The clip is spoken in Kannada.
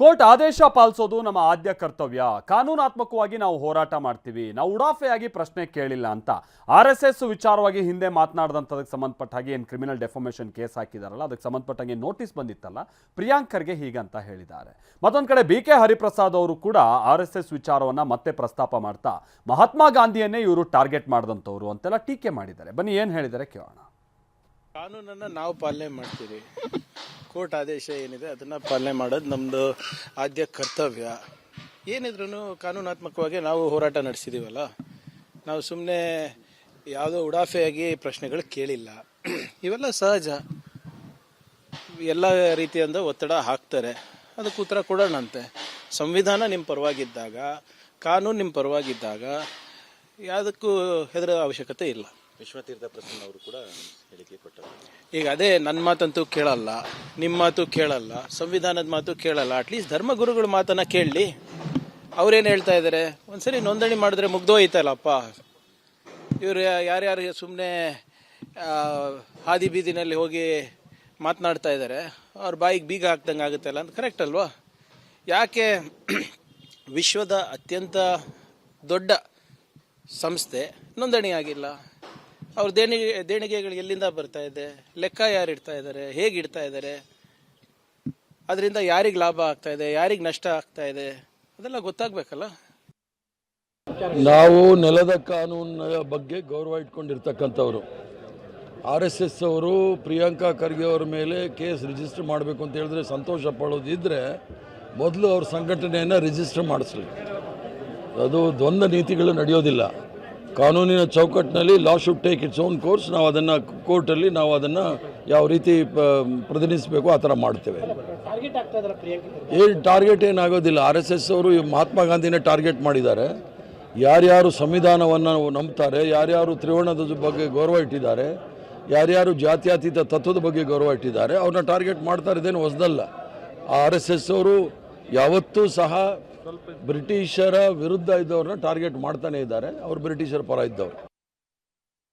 ಕೋರ್ಟ್ ಆದೇಶ ಪಾಲಿಸೋದು ನಮ್ಮ ಆದ್ಯ ಕರ್ತವ್ಯ. ಕಾನೂನಾತ್ಮಕವಾಗಿ ನಾವು ಹೋರಾಟ ಮಾಡ್ತೀವಿ. ನಾವು ಉಡಾಫೆಯಾಗಿ ಪ್ರಶ್ನೆ ಕೇಳಿಲ್ಲ ಅಂತ RSS ವಿಚಾರವಾಗಿ ಹಿಂದೆ ಮಾತನಾಡಿದಂಥದಕ್ಕೆ ಸಂಬಂಧಪಟ್ಟ ಹಾಗೆ ಏನು ಕ್ರಿಮಿನಲ್ ಡೆಫಾಮೇಷನ್ ಕೇಸ್ ಹಾಕಿದಾರಲ್ಲ, ಅದಕ್ಕೆ ಸಂಬಂಧಪಟ್ಟಂಗೆ ನೋಟಿಸ್ ಬಂದಿತ್ತಲ್ಲ, ಪ್ರಿಯಾಂಕ್ ಖರ್ಗೆ ಹೀಗಂತ ಹೇಳಿದ್ದಾರೆ. ಮತ್ತೊಂದು ಕಡೆ BK ಹರಿಪ್ರಸಾದ್ ಅವರು ಕೂಡ RSS ವಿಚಾರವನ್ನ ಮತ್ತೆ ಪ್ರಸ್ತಾಪ ಮಾಡ್ತಾ ಮಹಾತ್ಮ ಗಾಂಧಿಯನ್ನೇ ಇವರು ಟಾರ್ಗೆಟ್ ಮಾಡಿದಂಥವ್ರು ಅಂತೆಲ್ಲ ಟೀಕೆ ಮಾಡಿದ್ದಾರೆ. ಬನ್ನಿ ಏನು ಹೇಳಿದ್ದಾರೆ ಕೇಳೋಣ. ಕಾನೂನನ್ನು ನಾವು ಪಾಲನೆ ಮಾಡ್ತೀವಿ. ಕೋರ್ಟ್ ಆದೇಶ ಏನಿದೆ ಅದನ್ನು ಪಾಲನೆ ಮಾಡೋದು ನಮ್ಮದು ಆದ್ಯ ಕರ್ತವ್ಯ. ಏನಿದ್ರೂ ಕಾನೂನಾತ್ಮಕವಾಗಿ ನಾವು ಹೋರಾಟ ನಡೆಸಿದ್ದೀವಲ್ಲ, ನಾವು ಸುಮ್ಮನೆ ಯಾವುದೋ ಉಡಾಫೆಯಾಗಿ ಪ್ರಶ್ನೆಗಳು ಕೇಳಿಲ್ಲ. ಇವೆಲ್ಲ ಸಹಜ. ಎಲ್ಲ ರೀತಿಯಿಂದ ಒತ್ತಡ ಹಾಕ್ತಾರೆ, ಅದಕ್ಕೆ ಉತ್ತರ ಕೊಡೋಣಂತೆ. ಸಂವಿಧಾನ ನಿಮ್ಮ ಪರವಾಗಿದ್ದಾಗ, ಕಾನೂನು ನಿಮ್ಮ ಪರವಾಗಿದ್ದಾಗ ಯಾವುದಕ್ಕೂ ಹೆದರೋ ಅವಶ್ಯಕತೆ ಇಲ್ಲ. ವಿಶ್ವತೀರ್ಥ ಪ್ರಸನ್ನ ಅವರು ಕೂಡ ಹೇಳಿಕೆ ಕೊಟ್ಟರು. ಈಗ ಅದೇ ನನ್ನ ಮಾತಂತೂ ಕೇಳಲ್ಲ, ನಿಮ್ಮ ಮಾತು ಕೇಳಲ್ಲ, ಸಂವಿಧಾನದ ಮಾತು ಕೇಳಲ್ಲ. ಅಟ್ಲೀಸ್ಟ್ ಧರ್ಮಗುರುಗಳ ಮಾತನ್ನ ಕೇಳಲಿ. ಅವ್ರೇನು ಹೇಳ್ತಾ ಇದ್ದಾರೆ, ಒಂದ್ಸರಿ ನೋಂದಣಿ ಮಾಡಿದ್ರೆ ಮುಗ್ದೋಯ್ತಲ್ಲಪ್ಪ. ಇವರು ಯಾರ್ಯಾರು ಸುಮ್ಮನೆ ಹಾದಿ ಬೀದಿನಲ್ಲಿ ಹೋಗಿ ಮಾತನಾಡ್ತಾ ಇದ್ದಾರೆ, ಅವ್ರ ಬಾಯಿಗೆ ಬೀಗ ಹಾಕ್ದಂಗೆ ಆಗುತ್ತಲ್ಲ ಅಂತ. ಕರೆಕ್ಟ್ ಅಲ್ವಾ? ಯಾಕೆ ವಿಶ್ವದ ಅತ್ಯಂತ ದೊಡ್ಡ ಸಂಸ್ಥೆ ನೋಂದಣಿ ಆಗಿಲ್ಲ? ಅವ್ರ ದೇಣಿಗೆಗಳು ಎಲ್ಲಿಂದ ಬರ್ತಾ ಇದೆ, ಲೆಕ್ಕ ಯಾರು ಇಡ್ತಾ ಇದ್ದಾರೆ, ಹೇಗೆ ಇಡ್ತಾ ಇದ್ದಾರೆ, ಅದರಿಂದ ಯಾರಿಗೆ ಲಾಭ ಆಗ್ತಾ ಇದೆ, ಯಾರಿಗೆ ನಷ್ಟ ಆಗ್ತಾ ಇದೆ, ಅದೆಲ್ಲ ಗೊತ್ತಾಗಬೇಕಲ್ಲ. ನಾವು ನೆಲದ ಕಾನೂನಿನ ಬಗ್ಗೆ ಗೌರವ ಇಟ್ಕೊಂಡಿರ್ತಕ್ಕಂಥವ್ರು. RSS ಅವರು ಪ್ರಿಯಾಂಕಾ ಖರ್ಗೆ ಅವರ ಮೇಲೆ ಕೇಸ್ ರಿಜಿಸ್ಟರ್ ಮಾಡಬೇಕು ಅಂತ ಹೇಳಿದ್ರೆ ಸಂತೋಷ ಪಡೋದಿದ್ದರೆ ಮೊದಲು ಅವ್ರ ಸಂಘಟನೆಯನ್ನು ರಿಜಿಸ್ಟರ್ ಮಾಡಿಸ್ಲಿ. ಅದು ದ್ವಂದ್ವ ನೀತಿಗಳು ನಡೆಯೋದಿಲ್ಲ. ಕಾನೂನಿನ ಚೌಕಟ್ಟಿನಲ್ಲಿ law should take its own course. ನಾವು ಅದನ್ನು ಕೋರ್ಟಲ್ಲಿ ನಾವು ಅದನ್ನು ಯಾವ ರೀತಿ ಪ್ರತಿನಿಧಿಸಬೇಕು ಆ ಥರ ಮಾಡ್ತೇವೆ. ಟಾರ್ಗೆಟ್ ಏನಾಗೋದಿಲ್ಲ. RSS ಅವರು ಮಹಾತ್ಮ ಗಾಂಧಿನೇ ಟಾರ್ಗೆಟ್ ಮಾಡಿದ್ದಾರೆ. ಯಾರ್ಯಾರು ಸಂವಿಧಾನವನ್ನು ನಂಬ್ತಾರೆ, ಯಾರ್ಯಾರು ತ್ರಿವರ್ಣದ ಬಗ್ಗೆ ಗೌರವ ಇಟ್ಟಿದ್ದಾರೆ, ಯಾರ್ಯಾರು ಜಾತ್ಯತೀತ ತತ್ವದ ಬಗ್ಗೆ ಗೌರವ ಇಟ್ಟಿದ್ದಾರೆ, ಅವ್ರನ್ನ ಟಾರ್ಗೆಟ್ ಮಾಡ್ತಾರೆ. ಇದೇನು ಹೊಸದಲ್ಲ. RSS ಅವರು ಯಾವತ್ತೂ ಸಹ ಬ್ರಿಟಿಷರ ವಿರುದ್ಧ ಇದ್ದವ್ರನ್ನ ಟಾರ್ಗೆಟ್ ಮಾಡ್ತಾನೆ ಇದ್ದಾರೆ. ಅವರು ಬ್ರಿಟಿಷರ ಪರ ಇದ್ದವರು.